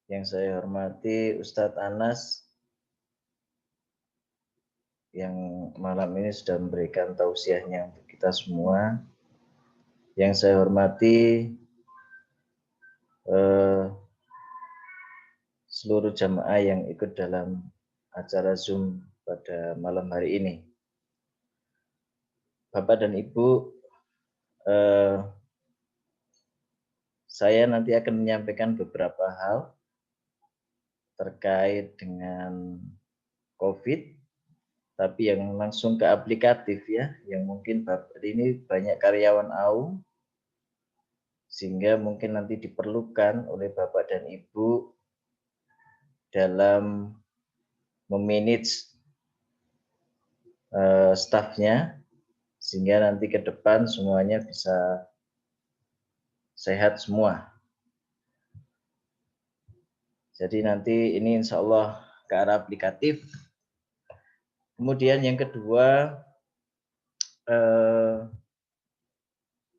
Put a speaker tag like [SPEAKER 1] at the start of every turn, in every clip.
[SPEAKER 1] Yang saya hormati Ustadz Anas yang malam ini sudah memberikan tausiahnya untuk kita semua. Yang saya hormati seluruh jamaah yang ikut dalam acara Zoom pada malam hari ini. Bapak dan Ibu, saya nanti akan menyampaikan beberapa hal terkait dengan COVID, tapi yang langsung ke aplikatif ya, yang mungkin Bapak ini banyak karyawan AUM, sehingga mungkin nanti diperlukan oleh Bapak dan Ibu dalam memanage stafnya, sehingga nanti ke depan semuanya bisa sehat semua. Jadi nanti ini insya Allah ke arah aplikatif. Kemudian yang kedua,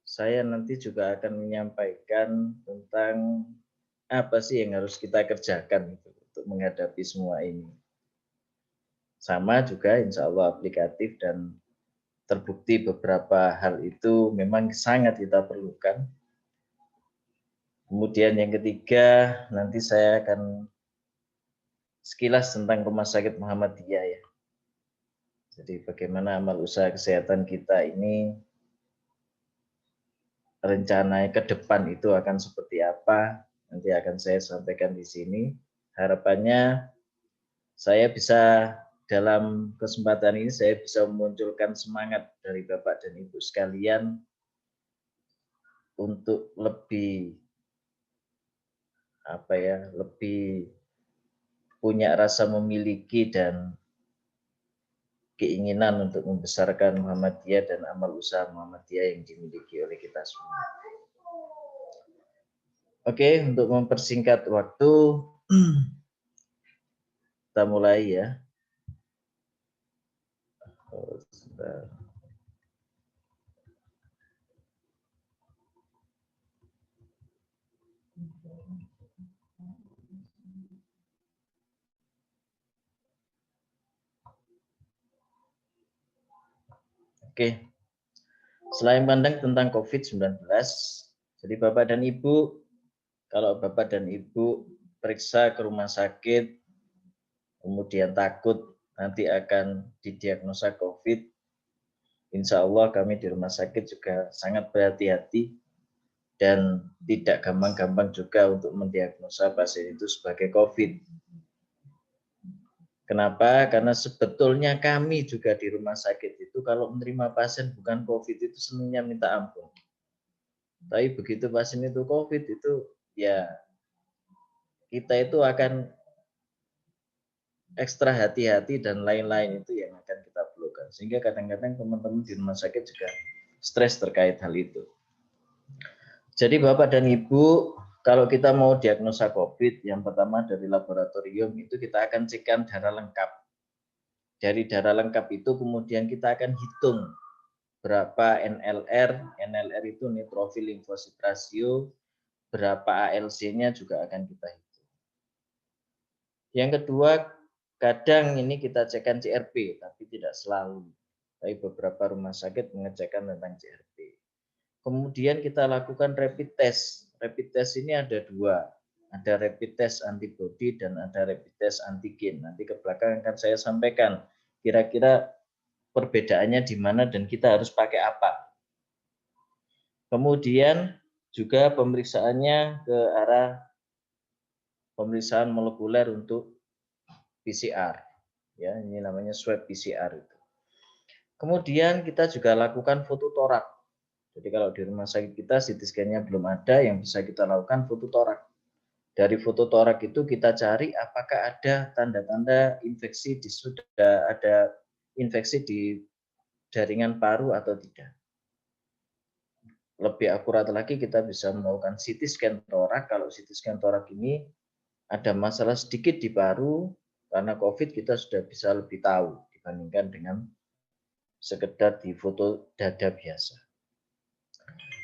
[SPEAKER 1] saya nanti juga akan menyampaikan tentang apa sih yang harus kita kerjakan untuk menghadapi semua ini. Sama juga insya Allah aplikatif dan terbukti beberapa hal itu memang sangat kita perlukan. Kemudian yang ketiga, nanti saya akan sekilas tentang Rumah Sakit Muhammadiyah ya. Jadi bagaimana amal usaha kesehatan kita ini rencananya ke depan itu akan seperti apa, nanti akan saya sampaikan di sini. Harapannya saya bisa dalam kesempatan ini saya bisa memunculkan semangat dari Bapak dan Ibu sekalian untuk lebih lebih punya rasa memiliki dan keinginan untuk membesarkan Muhammadiyah dan amal usaha Muhammadiyah yang dimiliki oleh kita semua. Oke, untuk mempersingkat waktu, kita mulai ya. Oke, selain pandang tentang COVID-19, jadi Bapak dan Ibu, kalau Bapak dan Ibu periksa ke rumah sakit, kemudian takut nanti akan didiagnosa COVID, insya Allah kami di rumah sakit juga sangat berhati-hati dan tidak gampang-gampang juga untuk mendiagnosa pasien itu sebagai COVID. Kenapa? Karena sebetulnya kami juga di rumah sakit itu kalau menerima pasien bukan COVID itu senangnya minta ampun. Tapi begitu pasien itu COVID itu ya kita itu akan ekstra hati-hati dan lain-lain itu yang akan kita perlukan. Sehingga kadang-kadang teman-teman di rumah sakit juga stres terkait hal itu. Jadi Bapak dan Ibu, kalau kita mau diagnosa COVID, yang pertama dari laboratorium itu kita akan cekkan darah lengkap. Dari darah lengkap itu kemudian kita akan hitung berapa NLR itu neutrophil limfosit rasio, berapa ALC-nya juga akan kita hitung. Yang kedua, kadang ini kita cekkan CRP, tapi tidak selalu. Tapi beberapa rumah sakit mengecekkan tentang CRP. Kemudian kita lakukan rapid test. Rapid test ini ada dua. Ada rapid test antibody dan ada rapid test antigen. Nanti ke belakang akan saya sampaikan kira-kira perbedaannya di mana dan kita harus pakai apa. Kemudian juga pemeriksaannya ke arah pemeriksaan molekuler untuk PCR. Ya, ini namanya swab PCR itu. Kemudian kita juga lakukan foto torak. Jadi kalau di rumah sakit kita CT scan-nya belum ada, yang bisa kita lakukan foto torak. Dari foto torak itu kita cari apakah ada tanda-tanda infeksi sudah ada infeksi di jaringan paru atau tidak. Lebih akurat lagi kita bisa melakukan CT scan torak. Kalau CT scan torak ini ada masalah sedikit di paru, karena COVID kita sudah bisa lebih tahu dibandingkan dengan sekedar di foto dada biasa.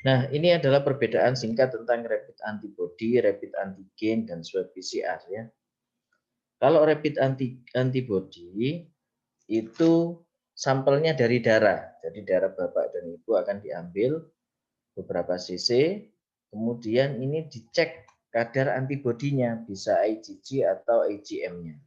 [SPEAKER 1] Nah, ini adalah perbedaan singkat tentang rapid antibody, rapid antigen, dan swab PCR ya. Kalau rapid antibody itu sampelnya dari darah. Jadi darah Bapak dan Ibu akan diambil beberapa cc, kemudian ini dicek kadar antibodinya, bisa IgG atau IgM-nya.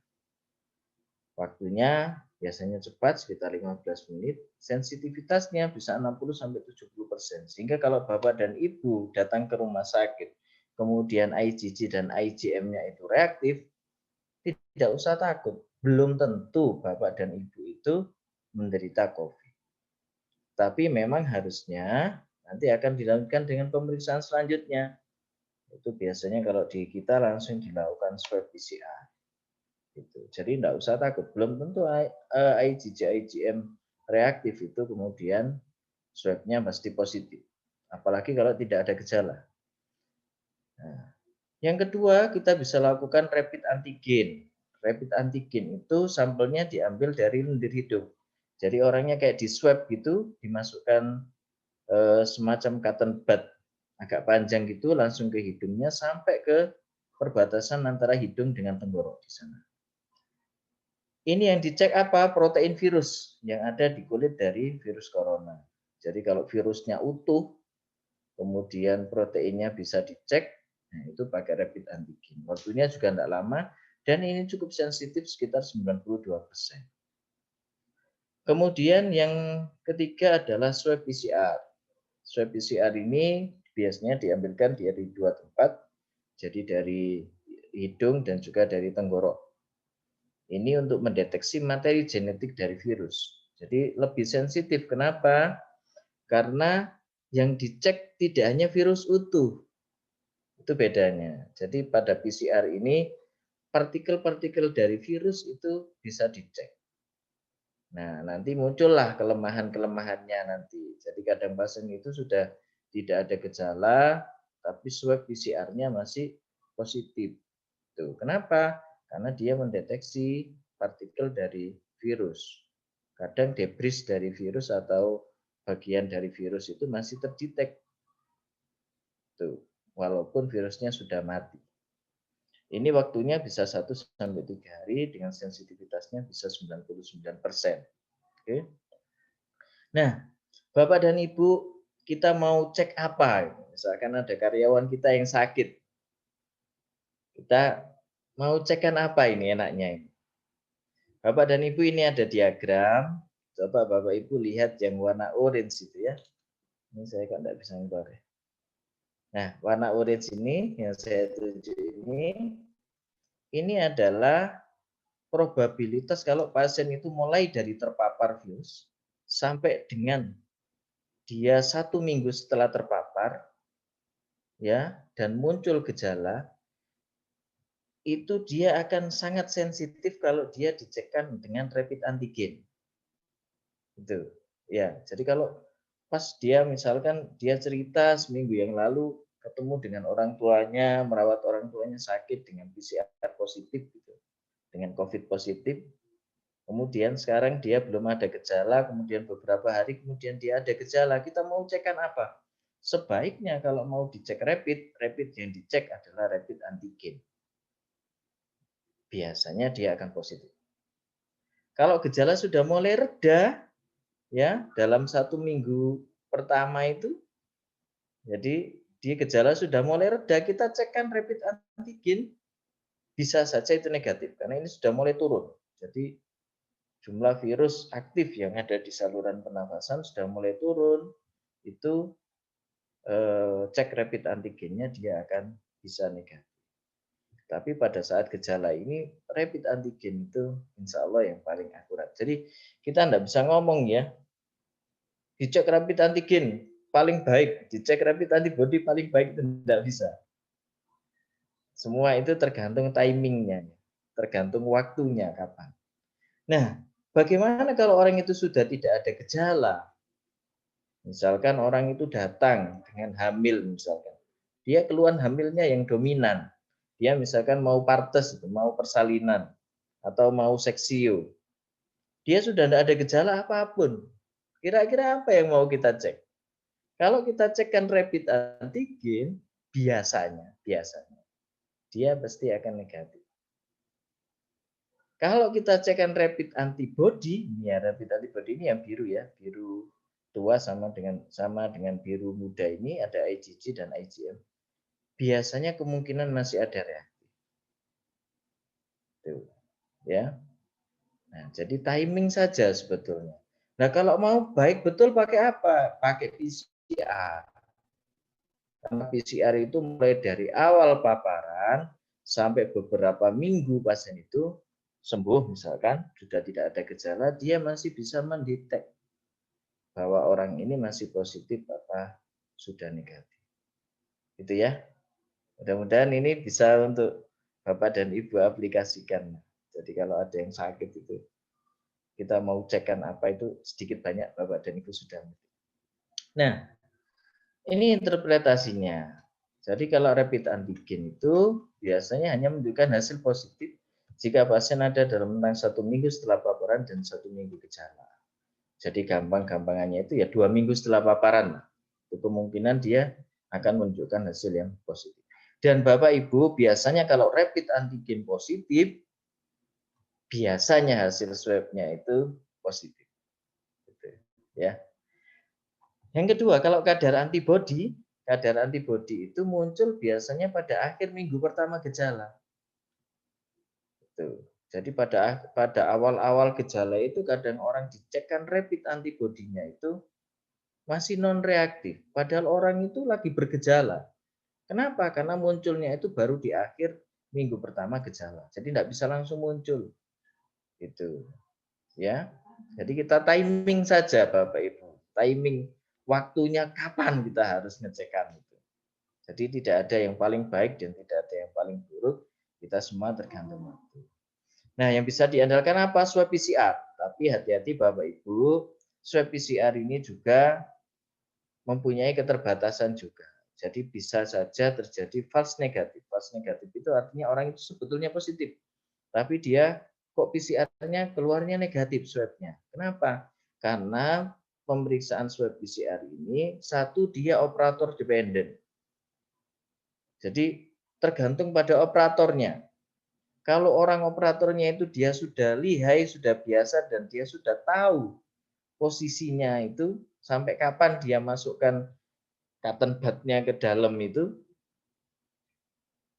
[SPEAKER 1] Waktunya biasanya cepat, sekitar 15 menit. Sensitivitasnya bisa 60-70%. Sehingga kalau Bapak dan Ibu datang ke rumah sakit, kemudian IgG dan IgM-nya itu reaktif, tidak usah takut. Belum tentu Bapak dan Ibu itu menderita COVID. Tapi memang harusnya nanti akan dilakukan dengan pemeriksaan selanjutnya. Itu biasanya kalau di kita langsung dilakukan swab PCR. Gitu. Jadi tidak usah takut, belum tentu IgG IgM reaktif itu kemudian swabnya pasti positif, apalagi kalau tidak ada gejala. Nah, yang kedua kita bisa lakukan rapid antigen. Rapid antigen itu sampelnya diambil dari lendir hidung. Jadi orangnya kayak di swab gitu, dimasukkan semacam cotton bud agak panjang gitu langsung ke hidungnya sampai ke perbatasan antara hidung dengan tenggorok di sana. Ini yang dicek apa? Protein virus yang ada di kulit dari virus corona. Jadi kalau virusnya utuh, kemudian proteinnya bisa dicek, nah itu pakai rapid antigen. Waktunya juga tidak lama, dan ini cukup sensitif sekitar 92%. Kemudian yang ketiga adalah swab PCR. Swab PCR ini biasanya diambilkan dari dua tempat, jadi dari hidung dan juga dari tenggorok. Ini untuk mendeteksi materi genetik dari virus. Jadi lebih sensitif. Kenapa? Karena yang dicek tidak hanya virus utuh. Itu bedanya. Jadi pada PCR ini partikel-partikel dari virus itu bisa dicek. Nah, nanti muncullah kelemahan-kelemahannya nanti. Jadi kadang pasien itu sudah tidak ada gejala, tapi swab PCR-nya masih positif. Tuh, kenapa? Karena dia mendeteksi partikel dari virus. Kadang debris dari virus atau bagian dari virus itu masih terdetek. Tuh, walaupun virusnya sudah mati. Ini waktunya bisa 1-3 hari dengan sensitivitasnya bisa 99%. Oke. Nah, Bapak dan Ibu, kita mau cek apa? Misalkan ada karyawan kita yang sakit. Kita mau cekkan apa ini enaknya? Bapak dan Ibu, ini ada diagram. Coba Bapak Ibu lihat yang warna orange itu ya. Ini saya kok tidak bisa ngubah. Nah, warna orange ini yang saya tunjuk ini adalah probabilitas kalau pasien itu mulai dari terpapar virus sampai dengan dia 1 minggu setelah terpapar, ya, dan muncul gejala, itu dia akan sangat sensitif kalau dia dicekkan dengan rapid antigen. Gitu. Ya, jadi kalau pas dia misalkan dia cerita seminggu yang lalu ketemu dengan orang tuanya, merawat orang tuanya sakit dengan PCR positif gitu, dengan COVID positif, kemudian sekarang dia belum ada gejala, kemudian beberapa hari kemudian dia ada gejala, kita mau cekkan apa? Sebaiknya kalau mau dicek rapid yang dicek adalah rapid antigen. Biasanya dia akan positif. Kalau gejala sudah mulai reda, ya dalam 1 minggu pertama itu, jadi di gejala sudah mulai reda, kita cekkan rapid antigen, bisa saja itu negatif karena ini sudah mulai turun. Jadi jumlah virus aktif yang ada di saluran pernafasan sudah mulai turun, itu cek rapid antigennya dia akan bisa negatif. Tapi pada saat gejala ini, rapid antigen itu insya Allah yang paling akurat. Jadi kita tidak bisa ngomong ya, dicek rapid antigen paling baik, dicek rapid antibody paling baik, itu tidak bisa. Semua itu tergantung timingnya, tergantung waktunya kapan. Nah, bagaimana kalau orang itu sudah tidak ada gejala? Misalkan orang itu datang dengan hamil misalkan. Dia keluhan hamilnya yang dominan. Dia misalkan mau partes, mau persalinan, atau mau seksio. Dia sudah tidak ada gejala apapun. Kira-kira apa yang mau kita cek? Kalau kita cekkan rapid antigen, biasanya dia pasti akan negatif. Kalau kita cekkan rapid antibody, ya rapid antibody ini yang biru ya, biru tua sama dengan biru muda ini ada IgG dan IgM. Biasanya kemungkinan masih ada reaksi. Tuh, ya. Nah, jadi timing saja sebetulnya. Nah, kalau mau baik betul pakai apa? Pakai PCR. Karena PCR itu mulai dari awal paparan sampai beberapa minggu pasien itu sembuh misalkan, sudah tidak ada gejala, dia masih bisa mendetek bahwa orang ini masih positif apa sudah negatif. Itu ya. Mudah-mudahan ini bisa untuk Bapak dan Ibu aplikasikan. Jadi kalau ada yang sakit itu kita mau cekkan apa itu sedikit banyak Bapak dan Ibu sudah. Nah, ini interpretasinya. Jadi kalau rapid antigen itu biasanya hanya menunjukkan hasil positif jika pasien ada dalam rentang 1 minggu setelah paparan dan 1 minggu gejala. Jadi gampang-gampangannya itu ya 2 minggu setelah paparan. Itu kemungkinan dia akan menunjukkan hasil yang positif. Dan Bapak Ibu biasanya kalau rapid antigen positif, biasanya hasil swab-nya itu positif. Gitu, ya. Yang kedua, kalau kadar antibodi itu muncul biasanya pada akhir minggu pertama gejala. Gitu. Jadi pada awal-awal gejala itu kadang orang dicekkan rapid antibodinya itu masih non reaktif. Padahal orang itu lagi bergejala. Kenapa? Karena munculnya itu baru di akhir minggu pertama gejala. Jadi tidak bisa langsung muncul. Itu. Ya. Jadi kita timing saja Bapak Ibu. Timing waktunya kapan kita harus ngecekkan itu. Jadi tidak ada yang paling baik dan tidak ada yang paling buruk. Kita semua tergantung waktu. Nah, yang bisa diandalkan apa? Swab PCR. Tapi hati-hati Bapak Ibu, swab PCR ini juga mempunyai keterbatasan juga. Jadi bisa saja terjadi false negatif. False negatif itu artinya orang itu sebetulnya positif. Tapi dia kok PCR-nya keluarnya negatif swab-nya. Kenapa? Karena pemeriksaan swab PCR ini satu dia operator dependen. Jadi tergantung pada operatornya. Kalau orang operatornya itu dia sudah lihai, sudah biasa dan dia sudah tahu posisinya itu sampai kapan dia masukkan cotton bud-nya ke dalam itu.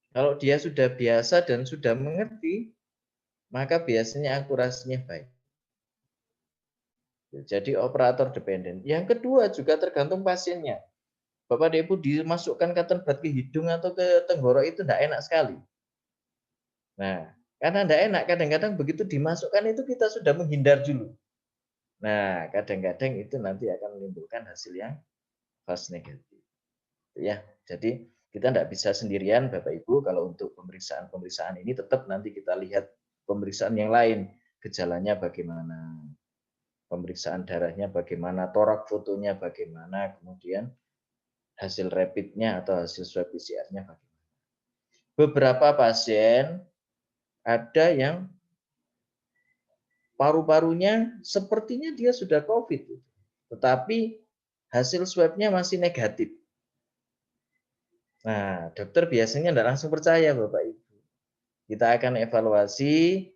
[SPEAKER 1] Kalau dia sudah biasa dan sudah mengerti, maka biasanya akurasinya baik. Jadi operator dependen. Yang kedua juga tergantung pasiennya. Bapak dan Ibu dimasukkan cotton bud ke hidung atau ke tenggorok itu tidak enak sekali. Nah, karena tidak enak, kadang-kadang begitu dimasukkan itu kita sudah menghindar dulu. Nah, kadang-kadang itu nanti akan menimbulkan hasil yang false negatif. Ya, jadi kita tidak bisa sendirian Bapak Ibu kalau untuk pemeriksaan ini tetap nanti kita lihat pemeriksaan yang lain, gejalanya bagaimana, pemeriksaan darahnya bagaimana, torak fotonya bagaimana, kemudian hasil rapidnya atau hasil swab PCR-nya bagaimana. Beberapa pasien ada yang paru-parunya sepertinya dia sudah COVID, tetapi hasil swab-nya masih negatif. Nah, dokter biasanya tidak langsung percaya Bapak Ibu. Kita akan evaluasi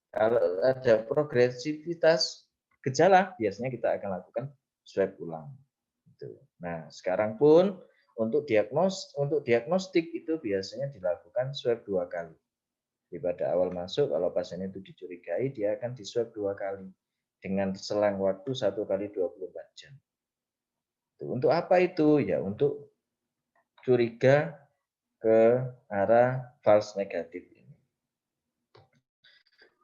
[SPEAKER 1] kalau ada progresivitas gejala, biasanya kita akan lakukan swab ulang. Nah, sekarang pun untuk diagnostik itu biasanya dilakukan swab 2 kali. Jadi pada awal masuk kalau pasien itu dicurigai dia akan diswab 2 kali dengan selang waktu 1 kali 24 jam. Untuk apa itu? Ya untuk curiga ke arah false negatif ini.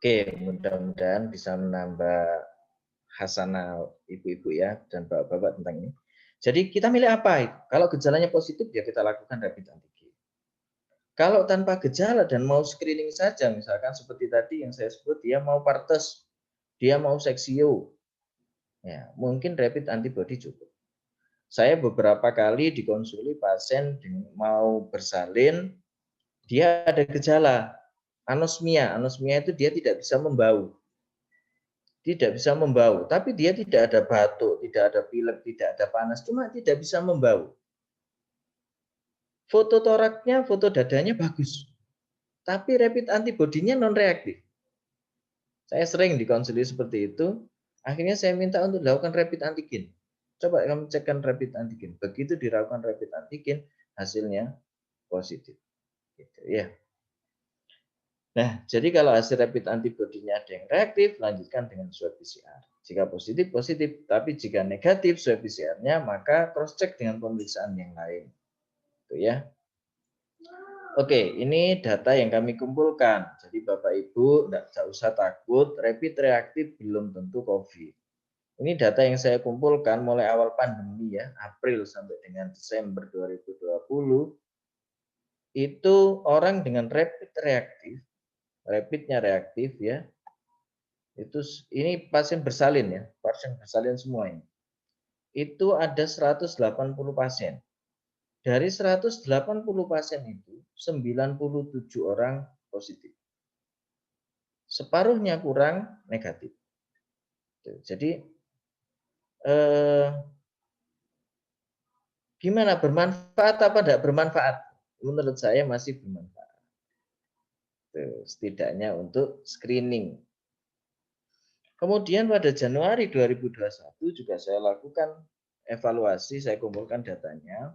[SPEAKER 1] Oke, mudah-mudahan bisa menambah hasanah ibu-ibu ya dan bapak-bapak tentang ini. Jadi kita milih apa? Kalau gejalanya positif ya kita lakukan rapid antigen. Kalau tanpa gejala dan mau screening saja, misalkan seperti tadi yang saya sebut, dia mau partes, dia mau seksio, ya mungkin rapid antibody cukup. Saya beberapa kali dikonsuli pasien mau bersalin, dia ada gejala anosmia. Anosmia itu dia tidak bisa membau. tidak bisa membau, tapi dia tidak ada batuk, tidak ada pilek, tidak ada panas, cuma tidak bisa membau. Foto toraknya, foto dadanya bagus, tapi rapid antibody-nya non reaktif. Saya sering dikonsili seperti itu, akhirnya saya minta untuk dilakukan rapid antigen. Coba kamu cekkan rapid antigen. Begitu dilakukan rapid antigen, hasilnya positif. Gitu, ya. Nah, jadi kalau hasil rapid antibody-nya ada yang reaktif, lanjutkan dengan swab PCR. Jika positif, positif. Tapi jika negatif swab PCR-nya, maka cross-check dengan pemeriksaan yang lain. Itu ya. Oke, ini data yang kami kumpulkan. Jadi Bapak Ibu tidak usah takut, rapid reaktif belum tentu COVID. Ini data yang saya kumpulkan mulai awal pandemi ya, April sampai dengan Desember 2020, itu orang dengan rapid reaktif, rapidnya reaktif ya, itu ini pasien bersalin ya, pasien bersalin semua ini. Itu ada 180 pasien. Dari 180 pasien itu, 97 orang positif. Separuhnya kurang negatif. Jadi gimana, bermanfaat apa tidak bermanfaat? Menurut saya masih bermanfaat. Setidaknya untuk screening. Kemudian pada Januari 2021 juga saya lakukan evaluasi, saya kumpulkan datanya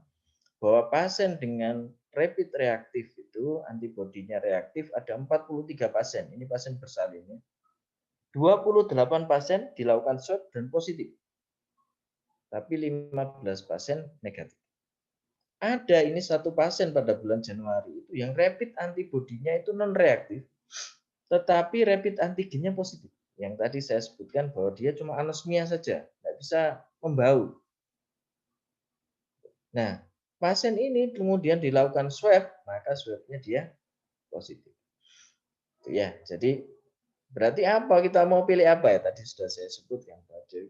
[SPEAKER 1] bahwa pasien dengan rapid reaktif itu antibodinya reaktif ada 43 pasien. Ini pasien bersalinnya. 28 pasien dilakukan swab dan positif. Tapi 15 pasien negatif. Ada ini satu pasien pada bulan Januari itu yang rapid antibodinya itu non reaktif, tetapi rapid antigennya positif. Yang tadi saya sebutkan bahwa dia cuma anosmia saja, nggak bisa membau. Nah, pasien ini kemudian dilakukan swab, maka swabnya dia positif. Ya, jadi berarti apa? Kita mau pilih apa ya? Tadi sudah saya sebutkan.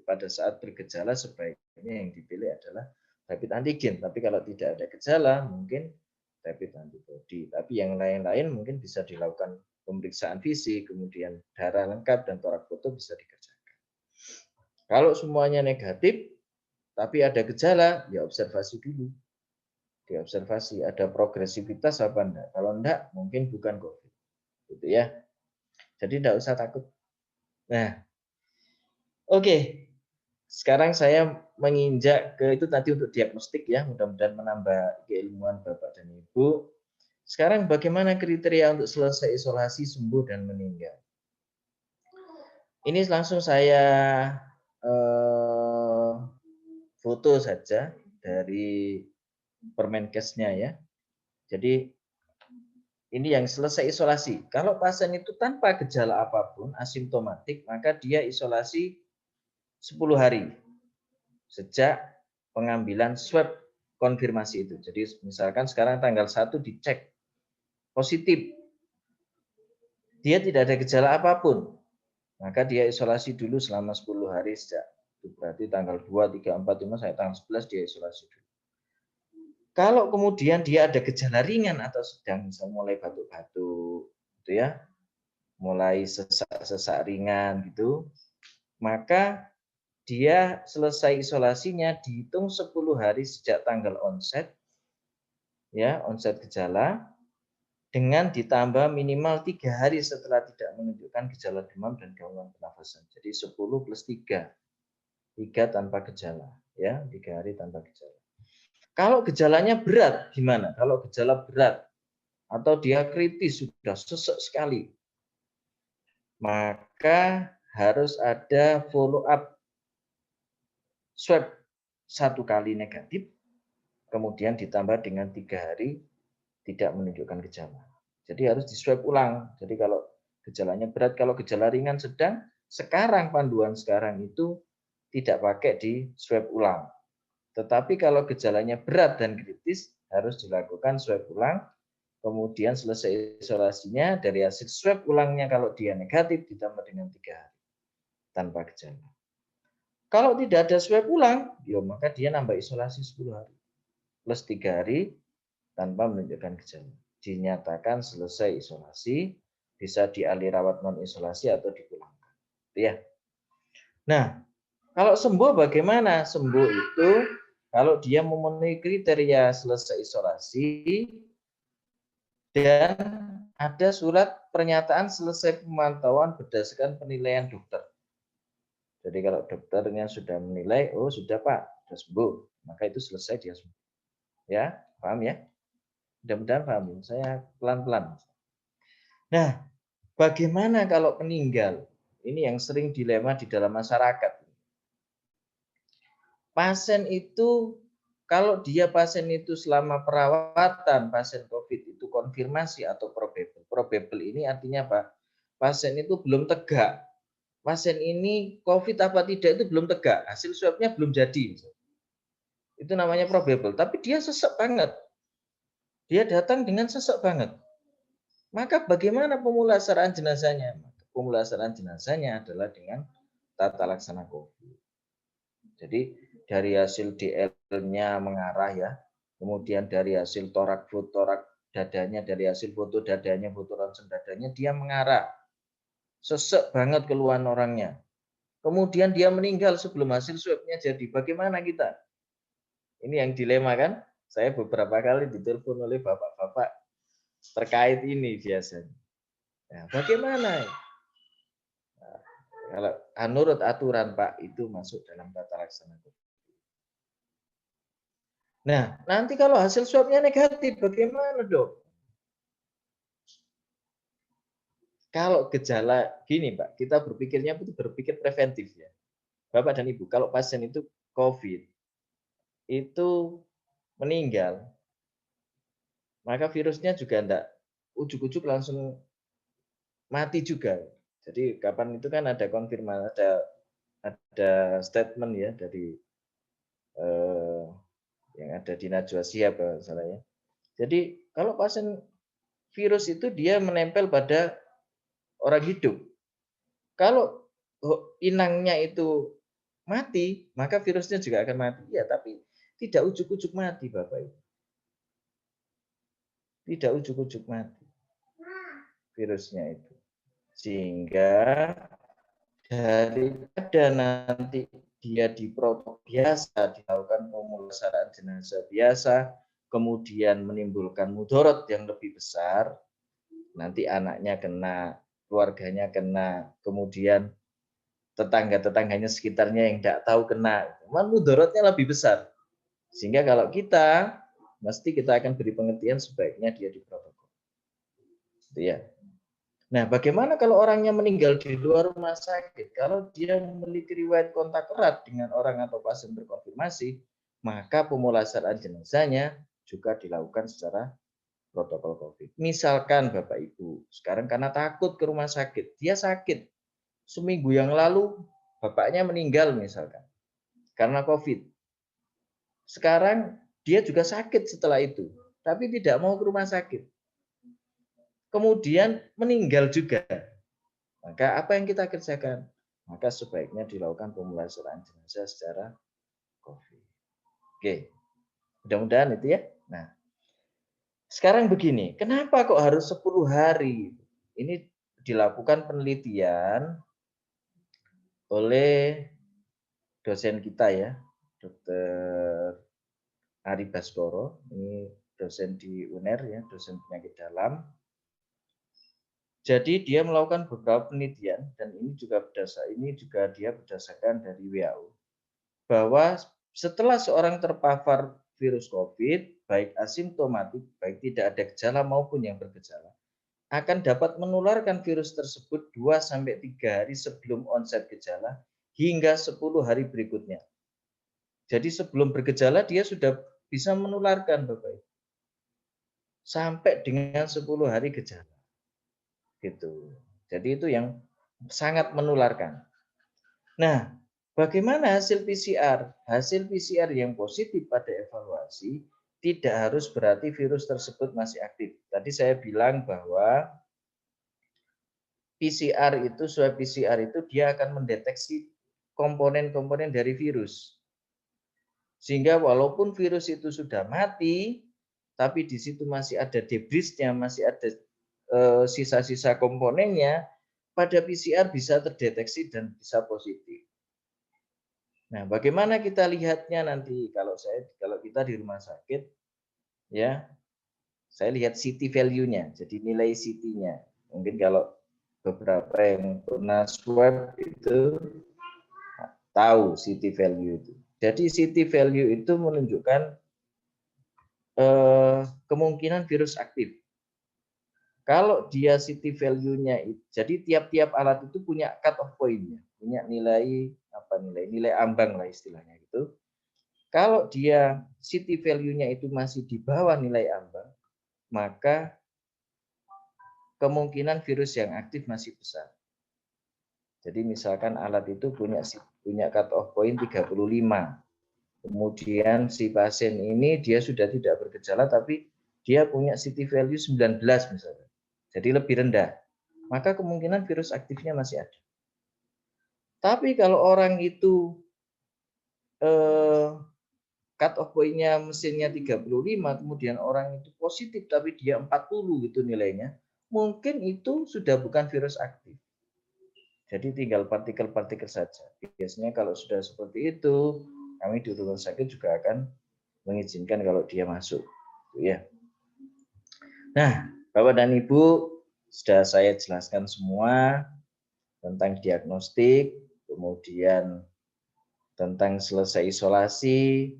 [SPEAKER 1] Pada saat bergejala sebaiknya yang dipilih adalah rapid antigen. Tapi kalau tidak ada gejala, mungkin rapid antibody. Tapi yang lain-lain mungkin bisa dilakukan pemeriksaan fisik, kemudian darah lengkap dan torak foto bisa dikerjakan. Kalau semuanya negatif, tapi ada gejala, ya observasi dulu. Diobservasi ada progresivitas apa enggak. Kalau enggak, mungkin bukan COVID. Gitu ya. Jadi enggak usah takut. Nah, oke. Sekarang saya menginjak ke itu tadi untuk diagnostik ya, mudah-mudahan menambah keilmuan Bapak dan Ibu. Sekarang bagaimana kriteria untuk selesai isolasi, sembuh, dan meninggal? Ini langsung saya foto saja dari Permenkesnya ya. Jadi ini yang selesai isolasi. Kalau pasien itu tanpa gejala apapun, asimptomatik, maka dia isolasi 10 hari sejak pengambilan swab konfirmasi itu. Jadi misalkan sekarang tanggal 1 dicek positif, dia tidak ada gejala apapun, maka dia isolasi dulu selama 10 hari sejak itu berarti tanggal 2, 3, 4, 5, saya tanggal 11 dia isolasi dulu. Kalau kemudian dia ada gejala ringan atau sedang, misalnya mulai batuk-batuk, gitu ya, mulai sesak-sesak ringan gitu, maka dia selesai isolasinya dihitung 10 hari sejak tanggal onset, ya onset gejala, dengan ditambah minimal 3 hari setelah tidak menunjukkan gejala demam dan gangguan pernafasan. Jadi 10 plus 3, 3 tanpa gejala, ya 3 hari tanpa gejala. Kalau gejalanya berat gimana? Kalau gejala berat atau dia kritis sudah sesek sekali, maka harus ada follow up swab 1 kali negatif, kemudian ditambah dengan 3 hari tidak menunjukkan gejala. Jadi harus di swab ulang. Jadi kalau gejalanya berat, kalau gejala ringan sedang, sekarang panduan sekarang itu tidak pakai di swab ulang. Tetapi kalau gejalanya berat dan kritis, harus dilakukan swab ulang, kemudian selesai isolasinya, dari hasil swab ulangnya kalau dia negatif ditambah dengan 3 hari tanpa gejala. Kalau tidak ada swab ulang, ya maka dia nambah isolasi 10 hari plus 3 hari tanpa menunjukkan gejala. Dinyatakan selesai isolasi, bisa dialih rawat non isolasi atau dipulangkan. Ya. Nah, kalau sembuh bagaimana? Sembuh itu kalau dia memenuhi kriteria selesai isolasi dan ada surat pernyataan selesai pemantauan berdasarkan penilaian dokter. Jadi kalau dokternya sudah menilai, oh sudah Pak, sudah sembuh, maka itu selesai dia sembuh. Ya, paham ya? Mudah-mudahan paham. Saya pelan-pelan. Nah, bagaimana kalau meninggal? Ini yang sering dilema di dalam masyarakat. Pasien itu, kalau dia pasien itu selama perawatan pasien COVID itu konfirmasi atau probable. Probable ini artinya apa? Pasien itu belum tegak. Pasien ini COVID apa tidak itu belum tegak. Hasil swabnya belum jadi. Itu namanya probable. Tapi dia sesek banget. Dia datang dengan sesek banget. Maka bagaimana pemulasaraan jenazahnya? Pemulasaraan jenazahnya adalah dengan tata laksana COVID. Jadi dari hasil DL-nya mengarah ya, kemudian dari hasil torak dadanya, dari hasil foto dadanya, foto ronsen dadanya, dia mengarah. Sesek banget keluhan orangnya. Kemudian dia meninggal sebelum hasil swabnya jadi. Bagaimana kita? Ini yang dilema kan? Saya beberapa kali ditelepon oleh bapak-bapak terkait ini biasanya. Nah, bagaimana? Nah, kalau menurut aturan Pak itu masuk dalam tata laksana. Nah, nanti kalau hasil swabnya negatif, bagaimana dok? Kalau gejala gini Pak, kita berpikirnya itu berpikir preventif ya. Bapak dan Ibu, kalau pasien itu COVID, itu meninggal, maka virusnya juga enggak ujuk-ujuk langsung mati juga. Jadi kapan itu kan ada konfirmasi, ada statement ya dari yang ada di Najwa Shihab salah ya. Jadi kalau pasien virus itu dia menempel pada orang hidup. Kalau inangnya itu mati, maka virusnya juga akan mati. Ya, tapi tidak ujuk-ujuk mati, Bapak Ibu. Tidak ujuk-ujuk mati virusnya itu. Sehingga daripada nanti dia diprotokol biasa, dilakukan pemulasaraan jenazah biasa, kemudian menimbulkan mudorot yang lebih besar, nanti anaknya kena, keluarganya kena, kemudian tetangga-tetangganya sekitarnya yang tidak tahu kena, mudorotnya lebih besar. Sehingga kalau kita, mesti kita akan beri pengertian sebaiknya dia diprotokol. Itu ya. Nah, bagaimana kalau orangnya meninggal di luar rumah sakit? Kalau dia memiliki riwayat kontak erat dengan orang atau pasien berkonfirmasi, maka pemulasaraan jenazahnya juga dilakukan secara protokol COVID. Misalkan Bapak Ibu, sekarang karena takut ke rumah sakit, dia sakit. Seminggu yang lalu bapaknya meninggal misalkan karena COVID. Sekarang dia juga sakit setelah itu, tapi tidak mau ke rumah sakit. Kemudian meninggal juga. Maka apa yang kita kerjakan? Maka sebaiknya dilakukan pemulasaraan jenazah secara COVID. Oke, mudah-mudahan itu ya. Nah, sekarang begini, kenapa kok harus 10 hari? Ini dilakukan penelitian oleh dosen kita ya, Dr. Ari Baskoro, ini dosen di UNER ya, dosen penyakit dalam. Jadi dia melakukan beberapa penelitian dan ini juga dia berdasarkan dari WHO bahwa setelah seorang terpapar virus COVID, baik asimptomatik, baik tidak ada gejala maupun yang bergejala, akan dapat menularkan virus tersebut 2-3 hari sebelum onset gejala hingga 10 hari berikutnya. Jadi sebelum bergejala dia sudah bisa menularkan Bapak Ibu. Sampai dengan 10 hari gejala. Gitu. Jadi itu yang sangat menularkan. Nah, bagaimana hasil PCR? Hasil PCR yang positif pada evaluasi tidak harus berarti virus tersebut masih aktif. Tadi saya bilang bahwa PCR itu, swab PCR itu dia akan mendeteksi komponen-komponen dari virus. Sehingga walaupun virus itu sudah mati, tapi di situ masih ada debrisnya, masih ada sisa-sisa komponennya, pada PCR bisa terdeteksi dan bisa positif. Nah, bagaimana kita lihatnya nanti kalau kita di rumah sakit, ya, saya lihat CT value-nya, jadi nilai CT-nya. Mungkin kalau beberapa yang pernah swab itu tahu CT value itu. Jadi CT value itu menunjukkan kemungkinan virus aktif. Kalau dia CT value-nya, jadi tiap-tiap alat itu punya cut off point-nya, punya nilai nilai ambang lah istilahnya gitu. Kalau dia CT value-nya itu masih di bawah nilai ambang, maka kemungkinan virus yang aktif masih besar. Jadi misalkan alat itu punya cut off point 35. Kemudian si pasien ini dia sudah tidak bergejala tapi dia punya CT value 19 misalnya. Jadi lebih rendah. Maka kemungkinan virus aktifnya masih ada. Tapi kalau orang itu cut off point-nya mesinnya 35, kemudian orang itu positif tapi dia 40 gitu nilainya, mungkin itu sudah bukan virus aktif. Jadi tinggal partikel-partikel saja. Biasanya kalau sudah seperti itu, kami di rumah sakit juga akan mengizinkan kalau dia masuk. Ya. Nah, Bapak dan Ibu, sudah saya jelaskan semua tentang diagnostik, kemudian tentang selesai isolasi,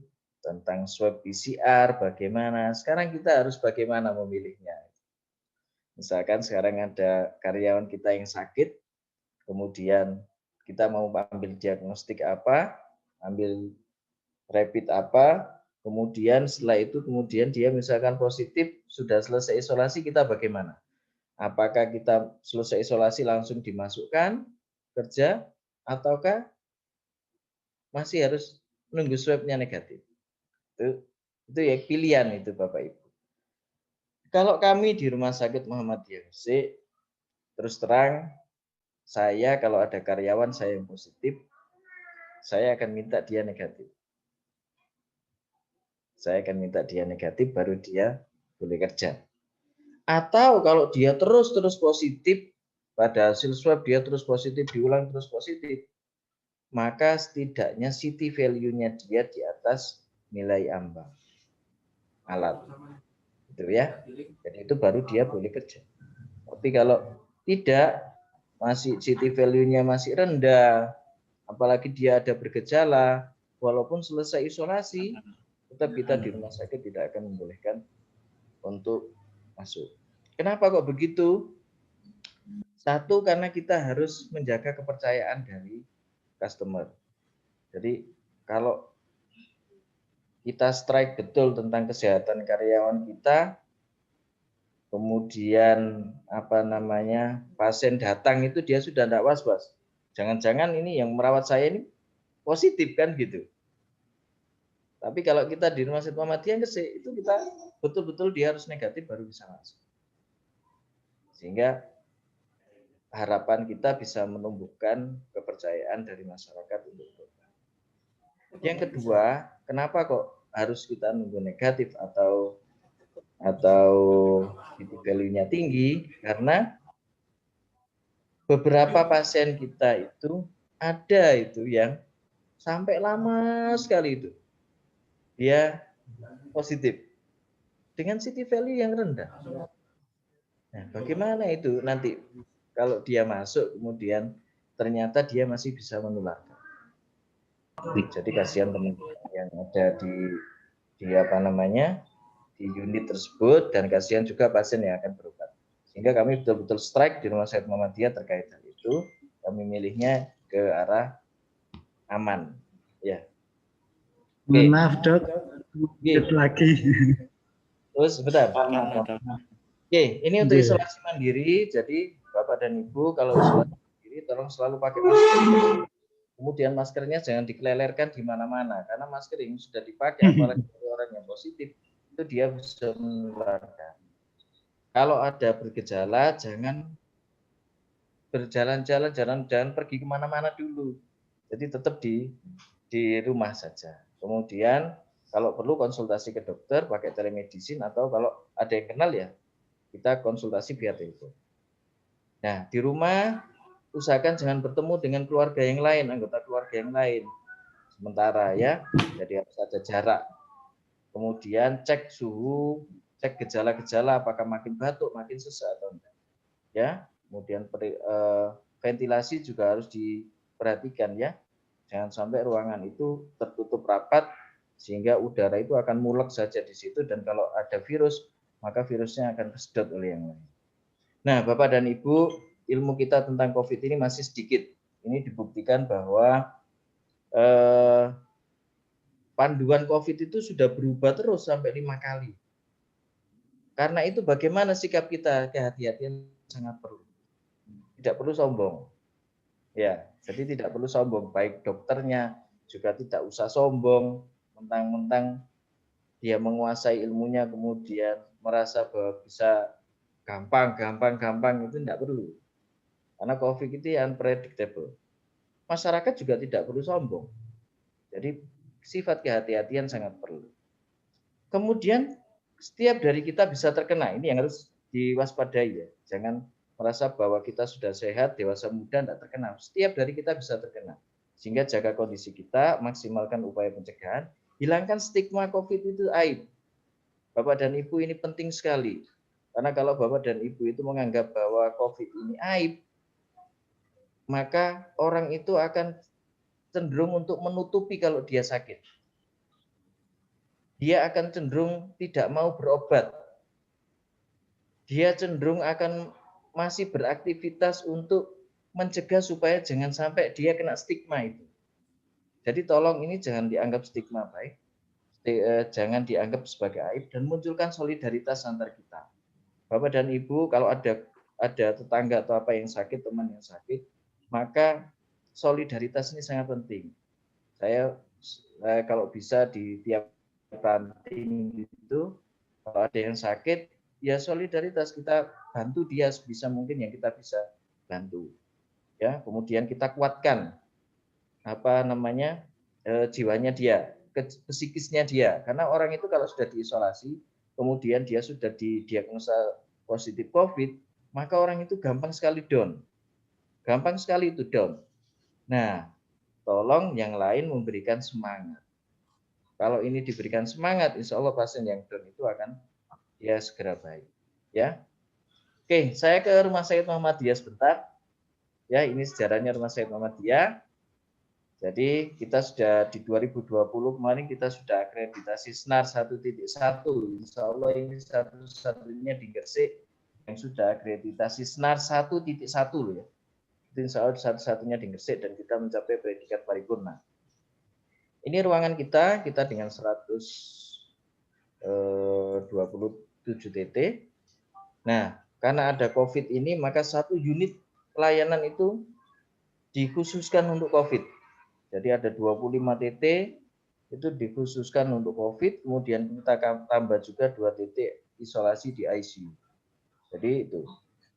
[SPEAKER 1] tentang swab PCR, bagaimana. Sekarang kita harus bagaimana memilihnya. Misalkan sekarang ada karyawan kita yang sakit, kemudian kita mau ambil diagnostik apa, ambil rapid apa, kemudian setelah itu kemudian dia misalkan positif, sudah selesai isolasi, kita bagaimana? Apakah kita selesai isolasi langsung dimasukkan kerja, ataukah masih harus menunggu swabnya negatif? Itu ya pilihan itu Bapak Ibu. Kalau kami di Rumah Sakit Muhammadiyah Gresik, terus terang, saya kalau ada karyawan saya yang positif, saya akan minta dia negatif. Saya akan minta dia negatif, baru dia boleh kerja. Atau kalau dia terus positif, pada hasil swab dia terus positif, diulang terus positif, maka setidaknya CT value-nya dia di atas nilai ambang alat. Gitu ya. Jadi itu baru dia boleh kerja. Tapi kalau tidak, masih CT value-nya masih rendah, apalagi dia ada bergejala, walaupun selesai isolasi, tetap kita di rumah sakit tidak akan membolehkan untuk masuk. Kenapa kok begitu? Satu, karena kita harus menjaga kepercayaan dari customer. Jadi kalau kita strike betul tentang kesehatan karyawan kita, kemudian pasien datang itu dia sudah tidak was-was. Jangan-jangan ini yang merawat saya ini positif kan gitu. Tapi kalau kita di Rumah Sakit Muhammadiyah itu kita betul-betul dia harus negatif baru bisa masuk. Sehingga harapan kita bisa menumbuhkan kepercayaan dari masyarakat untuk berobat. Yang kedua, kenapa kok harus kita nunggu negatif atau value-nya tinggi? Karena beberapa pasien kita itu ada itu yang sampai lama sekali itu dia positif dengan CT value yang rendah. Nah, bagaimana itu nanti kalau dia masuk kemudian ternyata dia masih bisa menularkan. Jadi kasihan teman-teman yang ada di unit tersebut dan kasihan juga pasien yang akan berobat. Sehingga kami betul-betul strike di Rumah Sakit Muhammadiyah terkait hal itu. Kami milihnya ke arah aman. Ya.
[SPEAKER 2] Mohon maaf Dok, lagi.
[SPEAKER 1] Terus sebentar. Oke, ini untuk isolasi mandiri. Jadi Bapak dan Ibu kalau isolasi mandiri tolong selalu pakai masker. Kemudian maskernya jangan dikelelerkan di mana-mana karena masker ini sudah dipakai apalagi orang yang positif itu dia bisa menularkan. Kalau ada bergejala jangan berjalan-jalan, jangan pergi kemana-mana dulu. Jadi tetap di rumah saja. Kemudian kalau perlu konsultasi ke dokter pakai telemedicine atau kalau ada yang kenal ya kita konsultasi via telepon. Nah di rumah usahakan jangan bertemu dengan keluarga yang lain, anggota keluarga yang lain. sementara ya, jadi harus ada jarak. Kemudian cek suhu, cek gejala-gejala apakah makin batuk, makin sesak atau enggak. Ya, kemudian ventilasi juga harus diperhatikan ya. Jangan sampai ruangan itu tertutup rapat sehingga udara itu akan mulek saja di situ, dan kalau ada virus maka virusnya akan kesedot oleh yang lain. Nah, Bapak dan Ibu, ilmu kita tentang COVID ini masih sedikit. Ini dibuktikan bahwa panduan COVID itu sudah berubah terus sampai 5 kali. Karena itu bagaimana sikap kita, kehati-hatian sangat perlu. Tidak perlu sombong. Ya, jadi tidak perlu sombong. Baik dokternya juga tidak usah sombong, mentang-mentang dia menguasai ilmunya kemudian merasa bahwa bisa gampang itu tidak perlu. Karena COVID itu unpredictable. Masyarakat juga tidak perlu sombong. Jadi sifat kehati-hatian sangat perlu. Kemudian setiap dari kita bisa terkena. Ini yang harus diwaspadai ya. Jangan merasa bahwa kita sudah sehat, dewasa muda, tidak terkena. Setiap dari kita bisa terkena. Sehingga jaga kondisi kita, maksimalkan upaya pencegahan, hilangkan stigma COVID itu aib. Bapak dan Ibu, ini penting sekali. Karena kalau Bapak dan Ibu itu menganggap bahwa COVID ini aib, maka orang itu akan cenderung untuk menutupi kalau dia sakit. Dia akan cenderung tidak mau berobat. Dia cenderung akan masih beraktivitas untuk mencegah supaya jangan sampai dia kena stigma itu. Jadi tolong ini jangan dianggap stigma baik, jangan dianggap sebagai aib, dan munculkan solidaritas antar kita. Bapak dan Ibu, kalau ada tetangga atau apa yang sakit, teman yang sakit, maka solidaritas ini sangat penting. Saya kalau bisa di tiap ranting itu, kalau ada yang sakit, ya solidaritas, kita bantu dia sebisa mungkin yang kita bisa bantu. Ya, kemudian kita kuatkan jiwanya dia, psikisnya dia. Karena orang itu kalau sudah diisolasi, kemudian dia sudah didiagnosa positif COVID, maka orang itu gampang sekali down. Gampang sekali itu down. Nah, tolong yang lain memberikan semangat. Kalau ini diberikan semangat, insya Allah pasien yang down itu akan ya segera baik. Ya, oke, saya ke Rumah Sakit Muhammadiyah sebentar. Ya, ini sejarahnya Rumah Sakit Muhammadiyah. Jadi kita sudah di 2020 kemarin kita sudah akreditasi SNAR 1.1. Insya Allah ini satu-satunya di Gresik yang sudah akreditasi SNAR 1.1 loh ya. Itu insya Allah satu-satunya di Gresik dan kita mencapai predikat paripurna. Ini ruangan kita dengan 127 TT. Nah, karena ada COVID ini, maka satu unit pelayanan itu dikhususkan untuk COVID. Jadi ada 25 TT itu dikhususkan untuk COVID, kemudian kita tambah juga 2 TT isolasi di ICU. Jadi itu.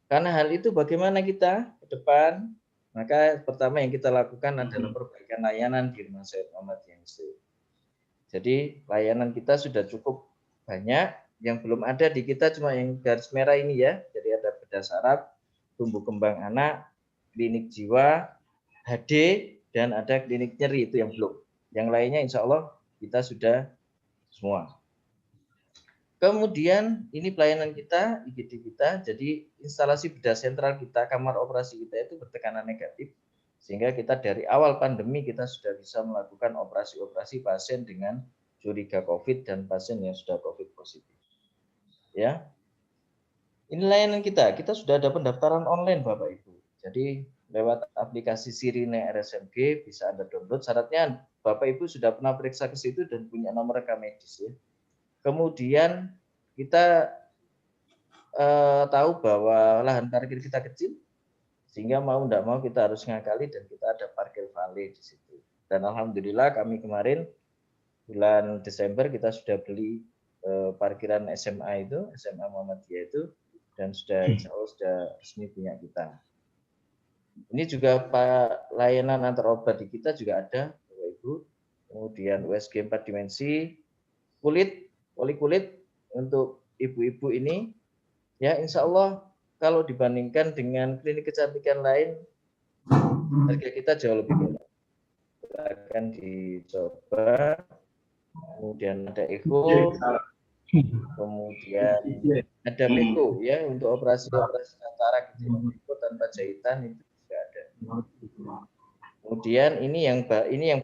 [SPEAKER 1] Karena hal itu bagaimana kita ke depan? Maka pertama yang kita lakukan adalah perbaikan layanan di Rumah Sakit Muhammadiyah. Jadi layanan kita sudah cukup banyak, yang belum ada di kita cuma yang garis merah ini ya. Jadi ada bedah saraf, tumbuh kembang anak, klinik jiwa, HD, dan ada klinik nyeri, itu yang belum. Yang lainnya insya Allah kita sudah semua. Kemudian ini pelayanan kita, IGD kita, jadi instalasi bedah sentral kita, kamar operasi kita itu bertekanan negatif, sehingga kita dari awal pandemi kita sudah bisa melakukan operasi-operasi pasien dengan curiga COVID dan pasien yang sudah COVID positif. Ya, ini layanan kita sudah ada pendaftaran online Bapak Ibu. Jadi lewat aplikasi Sirine RSMG bisa Anda download. Syaratnya Bapak Ibu sudah pernah periksa ke situ dan punya nomor rekam medis ya. Kemudian kita tahu bahwa lahan parkir kita kecil, sehingga mau tidak mau kita harus ngakali dan kita ada parkir valet di situ. Dan alhamdulillah kami kemarin bulan Desember kita sudah beli parkiran SMA itu, SMA Muhammadiyah itu, dan sudah insya Allah sudah resmi punya kita. Ini juga layanan antar obat di kita juga ada, Bapak Ibu. Kemudian USG 4 dimensi, poli kulit untuk ibu-ibu ini, ya insya Allah kalau dibandingkan dengan klinik kecantikan lain, harga kita jauh lebih murah. akan dicoba. Kemudian ada echo, kemudian ada meko ya untuk operasi-operasi katarak gitu. Meko tanpa jahitan itu juga ada. Kemudian ini yang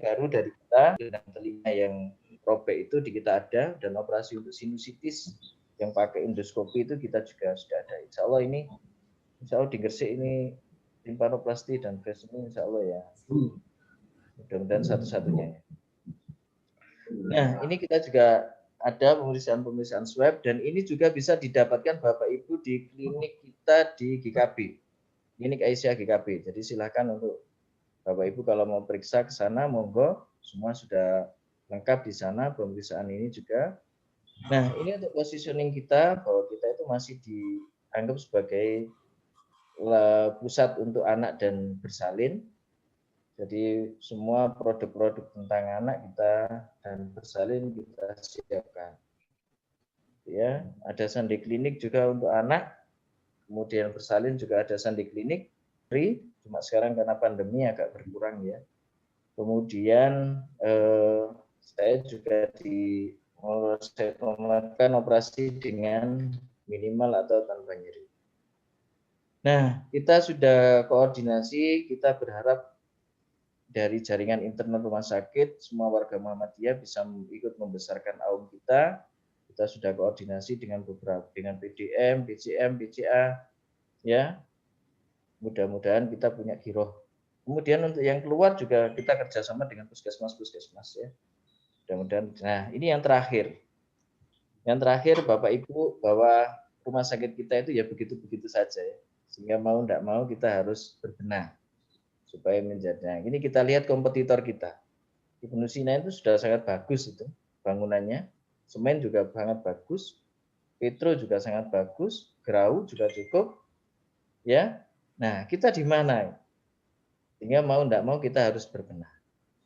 [SPEAKER 1] baru dari kita, dengan telinga yang robek itu di kita ada, dan operasi untuk sinusitis yang pakai endoskopi itu kita juga sudah ada. Insya Allah di Gresik ini timpanoplasti dan breast ini insya Allah ya. Mudah-mudahan satu-satunya. Nah, ini kita juga ada pemeriksaan swab, dan ini juga bisa didapatkan Bapak Ibu di klinik kita di GKB, klinik Aisyah GKB. Jadi silakan untuk Bapak Ibu kalau mau periksa ke sana, monggo, semua sudah lengkap di sana pemeriksaan ini juga. Nah, ini untuk positioning kita bahwa kita itu masih dianggap sebagai pusat untuk anak dan bersalin. Jadi semua produk-produk tentang anak kita dan bersalin kita siapkan. Ya, ada sandi klinik juga untuk anak, kemudian bersalin juga ada sandi klinik free, cuma sekarang karena pandemi agak berkurang ya. Kemudian saya juga saya melakukan operasi dengan minimal atau tanpa nyeri. Nah, kita sudah koordinasi, kita berharap dari jaringan internal rumah sakit, semua warga Muhammadiyah bisa ikut membesarkan AUM kita. Kita sudah koordinasi dengan PDM, BCM, BCA, ya. Mudah-mudahan kita punya giroh. Kemudian untuk yang keluar juga kita kerjasama dengan puskesmas ya. Mudah-mudahan. Nah, ini yang terakhir. Yang terakhir, Bapak Ibu, bahwa rumah sakit kita itu ya begitu-begitu saja ya. Sehingga mau tidak mau kita harus berbenah supaya menjadi. Nah, ini kita lihat kompetitor kita. Ibnu Sina itu sudah sangat bagus itu bangunannya, semen juga sangat bagus, Petro juga sangat bagus, Grau juga cukup, ya. Nah, kita di mana? Sehingga mau tidak mau kita harus berbenah.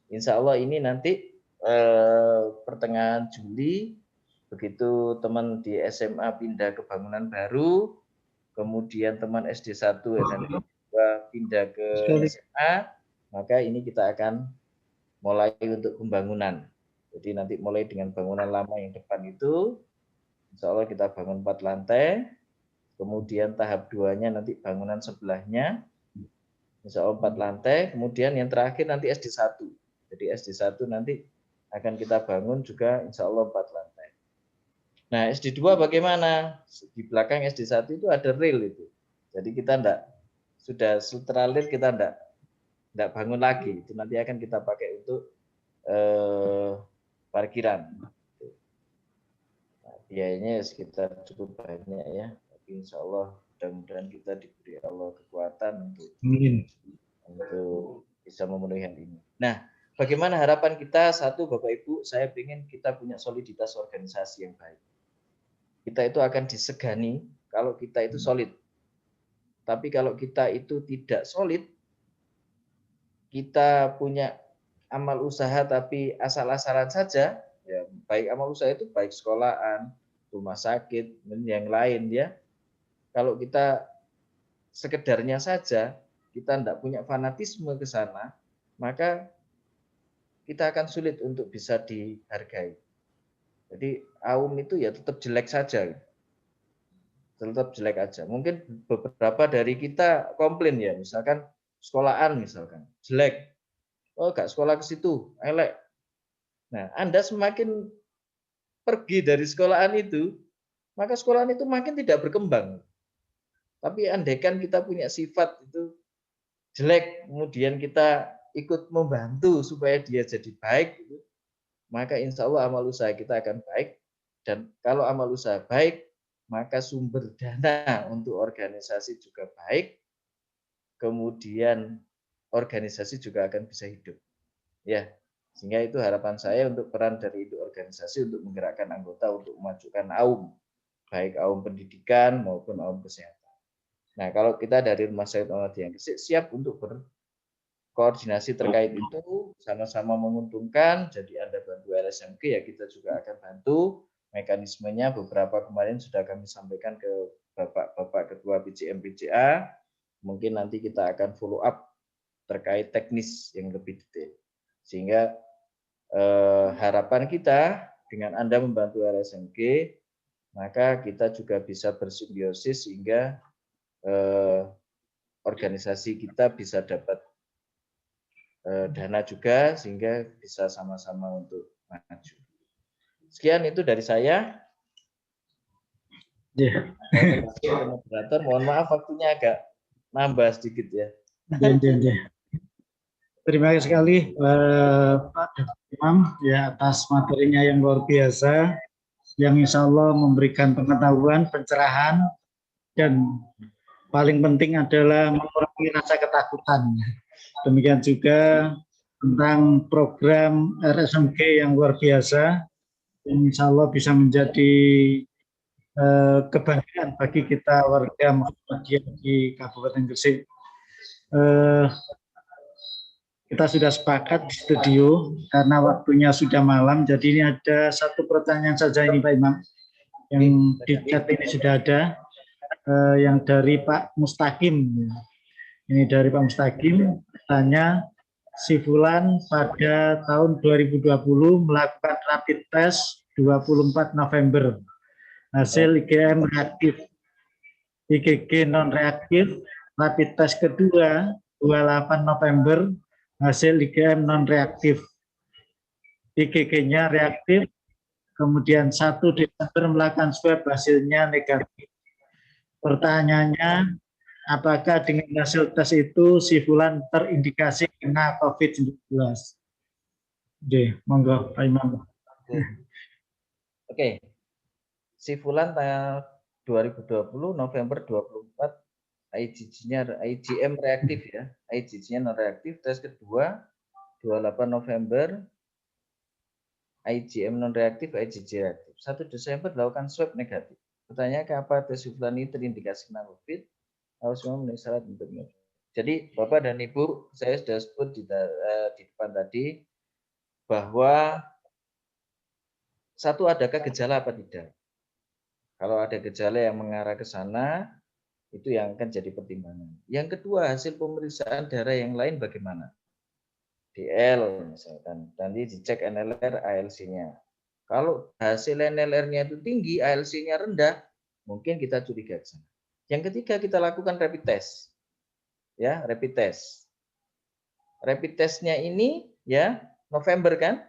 [SPEAKER 1] Insya Allah ini nanti pertengahan Juli, begitu teman di SMA pindah ke bangunan baru, kemudian teman SD 1 dan SD 2 pindah ke SMA, maka ini kita akan mulai untuk pembangunan. Jadi nanti mulai dengan bangunan lama yang depan itu, insya Allah kita bangun 4 lantai, kemudian tahap 2-nya nanti bangunan sebelahnya, insya Allah 4 lantai, kemudian yang terakhir nanti SD 1. Jadi SD 1 nanti akan kita bangun juga insya Allah 4 lantai. Nah, SD 2 bagaimana? Di belakang SD 1 itu ada rel itu. Jadi kita sudah sultralir kita enggak bangun lagi. Itu nanti akan kita pakai untuk parkiran. Nah, biayanya sekitar cukup banyak ya. Tapi insya Allah mudah-mudahan kita diberi Allah kekuatan untuk bisa memenuhi hal ini. Nah, bagaimana harapan kita? Satu, Bapak Ibu, saya ingin kita punya soliditas organisasi yang baik. Kita itu akan disegani kalau kita itu solid. Tapi kalau kita itu tidak solid, kita punya amal usaha tapi asal-asalan saja, ya baik amal usaha itu baik sekolahan, rumah sakit, dan yang lain ya. Kalau kita sekedarnya saja, kita tidak punya fanatisme ke sana, maka kita akan sulit untuk bisa dihargai. Jadi AUM itu ya tetap jelek saja. Tetap jelek aja. Mungkin beberapa dari kita komplain ya, misalkan sekolahan misalkan, jelek. Oh, gak sekolah ke situ, elek. Nah, Anda semakin pergi dari sekolahan itu, maka sekolahan itu makin tidak berkembang. Tapi andaikan kita punya sifat itu jelek, kemudian kita ikut membantu supaya dia jadi baik, maka insya Allah amal usaha kita akan baik. Dan kalau amal usaha baik, maka sumber dana untuk organisasi juga baik, kemudian organisasi juga akan bisa hidup. Ya, sehingga itu harapan saya untuk peran dari induk organisasi untuk menggerakkan anggota untuk memajukan AUM, baik AUM pendidikan maupun AUM kesehatan. Nah, kalau kita dari Rumah Sakit Muhammadiyah Gresik siap untuk berkoordinasi terkait itu, sama-sama menguntungkan. Jadi Anda bantu LSMG, ya kita juga akan bantu. Mekanismenya beberapa kemarin sudah kami sampaikan ke Bapak Ketua BCM BCA. Mungkin nanti kita akan follow up terkait teknis yang lebih detail. Sehingga harapan kita dengan Anda membantu RSMG, maka kita juga bisa bersimbiosis sehingga organisasi kita bisa dapat dana juga sehingga bisa sama-sama untuk maju. Sekian itu dari saya.
[SPEAKER 2] Ya.
[SPEAKER 1] Moderator, mohon maaf waktunya agak nambah sedikit ya.
[SPEAKER 2] Terima kasih sekali Pak Imam ya atas materinya yang luar biasa, yang insya Allah memberikan pengetahuan, pencerahan, dan paling penting adalah mengurangi rasa ketakutan. Demikian juga tentang program RSMG yang luar biasa, yang insya Allah bisa menjadi kebanggaan bagi kita warga Muhammadiyah di Kabupaten Gresik. Kita sudah sepakat di studio karena waktunya sudah malam, jadi ini ada satu pertanyaan saja ini Pak Imam, yang di chat ini sudah ada, yang dari Pak Mustaqim. Ini dari Pak Mustaqim, tanya, si Fulan pada tahun 2020 melakukan rapid test 24 November, hasil IgM reaktif, IgG non reaktif, rapid test kedua 28 November, hasil IgM non reaktif, IgG-nya reaktif, kemudian 1 Desember melakukan swab hasilnya negatif. Pertanyaannya, apakah dengan hasil tes itu si Fulan terindikasi kena COVID-19? Monggo Pak Imam.
[SPEAKER 1] Oke. Si Fulan tanggal 2020 November 24 IgM reaktif ya. IgG-nya non reaktif. Tes kedua 28 November IgM non reaktif, IgG reaktif. 1 Desember dilakukan swab negatif. Pertanyaannya apa tes si Fulan ini terindikasi kena COVID? Harus memenuhi syarat bentuknya. Jadi Bapak dan Ibu, saya sudah sebut di depan tadi bahwa satu, adakah gejala apa tidak? Kalau ada gejala yang mengarah ke sana, itu yang akan jadi pertimbangan. Yang kedua, hasil pemeriksaan darah yang lain bagaimana? DL misalkan, nanti dicek NLR, ALC-nya. Kalau hasil NLR-nya itu tinggi, ALC-nya rendah, mungkin kita curiga ke sana. Yang ketiga, kita lakukan rapid test. Ya, rapid test. Rapid test-nya ini ya November kan?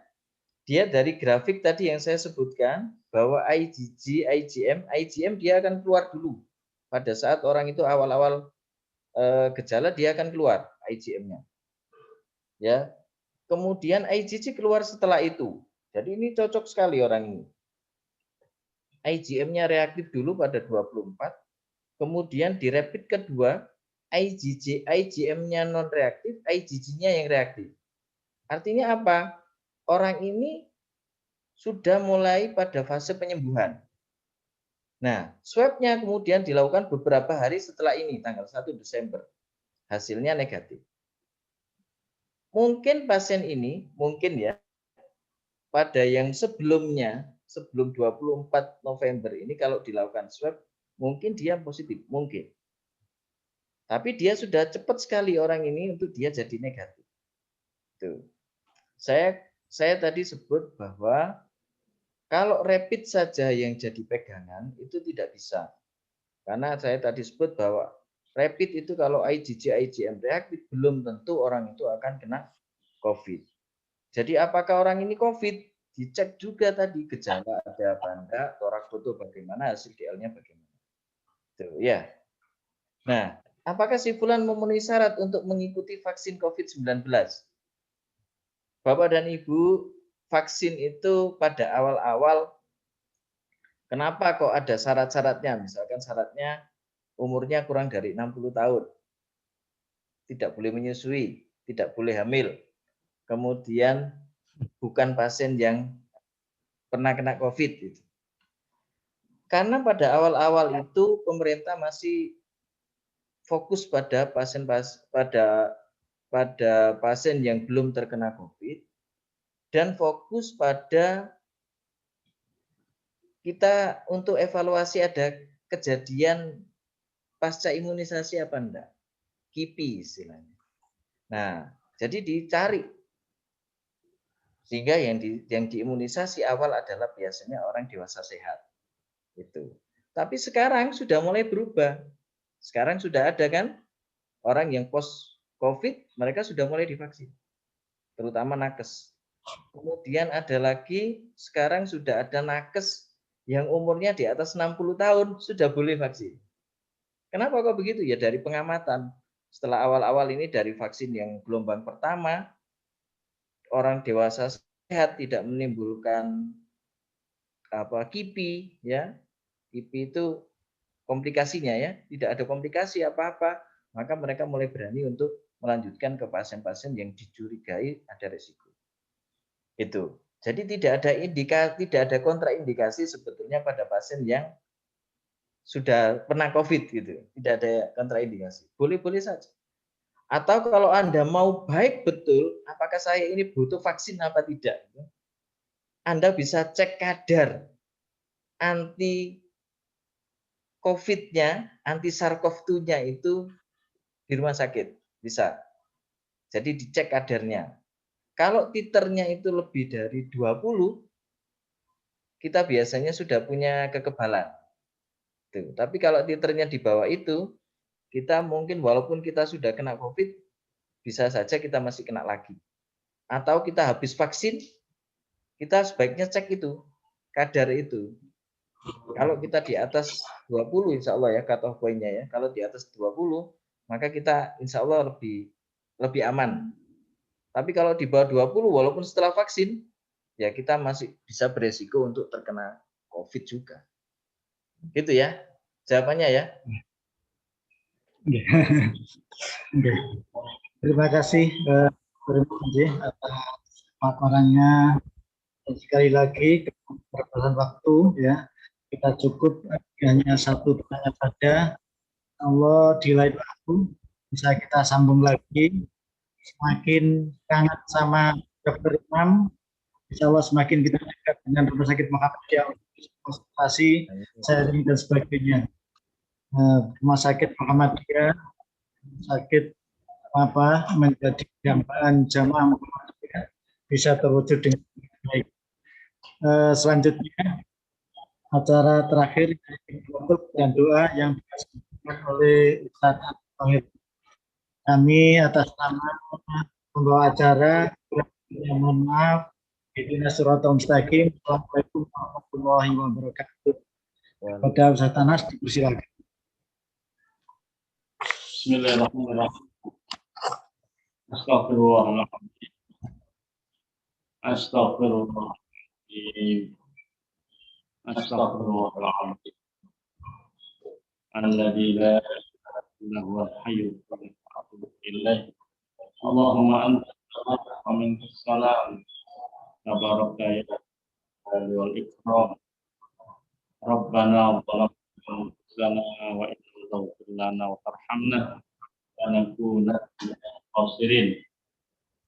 [SPEAKER 1] Dia dari grafik tadi yang saya sebutkan bahwa IgG, IgM dia akan keluar dulu. Pada saat orang itu awal-awal gejala dia akan keluar IgM-nya. Ya. Kemudian IgG keluar setelah itu. Jadi ini cocok sekali orang ini. IgM-nya reaktif dulu pada 24, kemudian di rapid kedua IgM-nya non reaktif, IgG-nya yang reaktif. Artinya apa? Orang ini sudah mulai pada fase penyembuhan. Nah, swab-nya kemudian dilakukan beberapa hari setelah ini, tanggal 1 Desember. Hasilnya negatif. Mungkin pasien ini, mungkin ya, pada yang sebelumnya, sebelum 24 November ini kalau dilakukan swab, mungkin dia positif, mungkin. Tapi dia sudah cepat sekali orang ini untuk dia jadi negatif. Tuh. Saya tadi sebut bahwa kalau rapid saja yang jadi pegangan itu tidak bisa. Karena saya tadi sebut bahwa rapid itu kalau IgG, IgM reaktif belum tentu orang itu akan kena COVID. Jadi apakah orang ini COVID? Dicek juga tadi gejala ada apa enggak, torak foto bagaimana, hasil DL-nya bagaimana. Tuh, ya. Nah, apakah si Fulan memenuhi syarat untuk mengikuti vaksin COVID-19? Bapak dan Ibu, vaksin itu pada awal-awal kenapa kok ada syarat-syaratnya? Misalkan syaratnya umurnya kurang dari 60 tahun. Tidak boleh menyusui, tidak boleh hamil. Kemudian bukan pasien yang pernah kena COVID. Gitu. Karena pada awal-awal itu pemerintah masih fokus pada pasien yang belum terkena COVID dan fokus pada kita untuk evaluasi ada kejadian pasca imunisasi apa enggak, KIPI istilahnya. Nah, jadi dicari Sehingga yang diimunisasi awal adalah biasanya orang dewasa sehat. Itu. Tapi sekarang sudah mulai berubah. Sekarang sudah ada kan orang yang post COVID, mereka sudah mulai divaksin. Terutama nakes. Kemudian ada lagi, sekarang sudah ada nakes yang umurnya di atas 60 tahun, sudah boleh vaksin. Kenapa kok begitu? Ya dari pengamatan. Setelah awal-awal ini dari vaksin yang gelombang pertama, orang dewasa sehat, tidak menimbulkan KIPI, ya. KIPI itu komplikasinya ya, tidak ada komplikasi apa-apa, maka mereka mulai berani untuk melanjutkan ke pasien-pasien yang dicurigai ada risiko. Itu. Jadi tidak ada kontraindikasi sebetulnya pada pasien yang sudah pernah COVID gitu. Tidak ada kontraindikasi. Boleh-boleh saja. Atau kalau Anda mau baik betul, apakah saya ini butuh vaksin apa tidak? Anda bisa cek kadar anti COVID-nya, anti SARS-CoV-2-nya itu di rumah sakit. Bisa. Jadi dicek kadarnya. Kalau titernya itu lebih dari 20, kita biasanya sudah punya kekebalan. Tuh. Tapi kalau titernya di bawah itu, kita mungkin walaupun kita sudah kena COVID, bisa saja kita masih kena lagi. Atau kita habis vaksin, kita sebaiknya cek itu, kadar itu. Kalau kita di atas 20, insya Allah ya, cut off point-nya ya. Kalau di atas 20, maka kita insya Allah lebih aman. Tapi kalau di bawah 20, walaupun setelah vaksin, ya kita masih bisa beresiko untuk terkena COVID juga. Gitu ya, jawabannya ya.
[SPEAKER 2] Terima kasih atas paparannya. Sekali lagi keterbatasan waktu ya, kita cukup hanya satu pertanyaan saja. Allah di lain waktu bisa kita sambung lagi. Semakin kangen sama Dokter Imam, insya Allah semakin kita dekat dengan Rumah Sakit Muhammadiyah untuk konsultasi, sharing dan sebagainya. Rumah Sakit Muhammadiyah, sakit menjadi dambaan jamaah Muhammadiyah bisa terwujud dengan baik. Selanjutnya acara terakhir dan doa yang disampaikan oleh Ustaz Tauhid. Kami atas nama pembawa acara mohon maaf. Ihdinas siratal mustaqim. Assalamualaikum warahmatullahi wabarakatuh. Kepada Ustaz Anas dipersilakan.
[SPEAKER 3] Bismillahirrahmanirrahim. Astagfirullahaladzim. Astagfirullahaladzim. Astagfirullahaladzim. Alladzi la ilaha illa huwal hayyul qayyum. Atubu ilaih. Allahumma anta as-salam wa minka as-salam. Tabaraka ya wal ikram. Rabbana wa zalamna wa in lam taghfir lana wa tarhamna lanakunanna minal khasirin.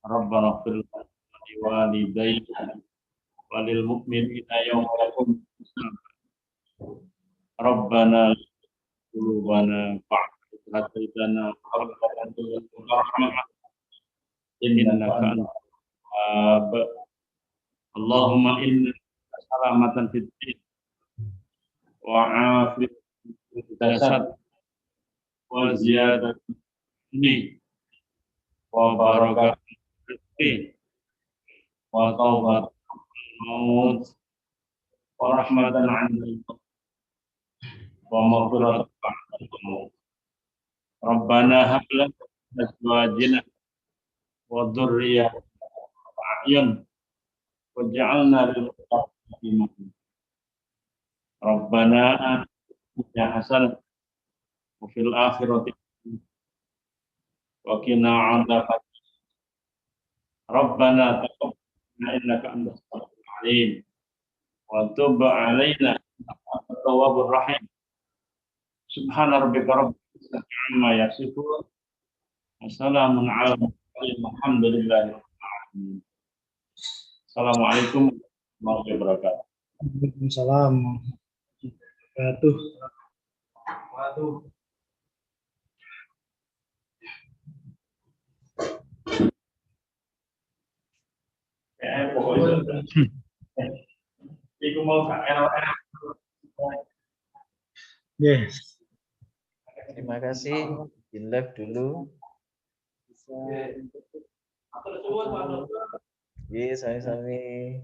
[SPEAKER 3] Rabbana ighfir lana wa liwalidayna wa lil mu'minina yawma yaqumul hisab. Rabbana qulubana fa'fu hadaitana wa hab lana rahmah innaka antal wahhab. Allahumma inna salamatan fid din wa afiyatan fid jasad wa ziyadatan ini wa barakatan rizqi wa taubat maut wa rahmatan 'indal wa maghfiratan ba'dal maut. Rabbana hab lana min azwajina wa dhurriyyatina a'yun waj'alna lil muttaqina imama. Rabbana atina hasanah wa fil akhirati wa qina 'adzaban. Rabbana taqabbal minna innaka antas samiul 'alim wa tub 'alaina innaka antat tawwabur rahim. Subhana rabbika rabbil izzati 'amma yasifun wa salamun 'alal mursalin walhamdulillahi rabbil alamin. Assalamualaikum warahmatullahi wabarakatuh.
[SPEAKER 2] Waalaikumsalam warahmatullahi wabarakatuh.
[SPEAKER 3] Pokoknya Iku mau gak enak.
[SPEAKER 2] Yes.
[SPEAKER 1] Terima kasih. In live dulu. Iya, sami-sami.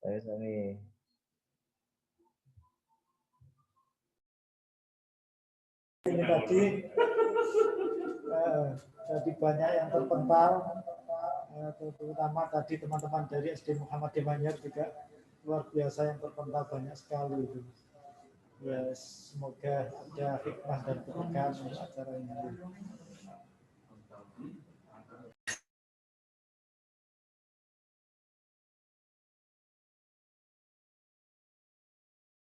[SPEAKER 1] Sami-sami.
[SPEAKER 2] Ini tadi jadi banyak yang terpental, terutama tadi teman-teman dari SD Muhammad Demanyar juga luar biasa yang terpental banyak sekali itu. Ya, semoga ada hikmah dan keberkahan acara ini.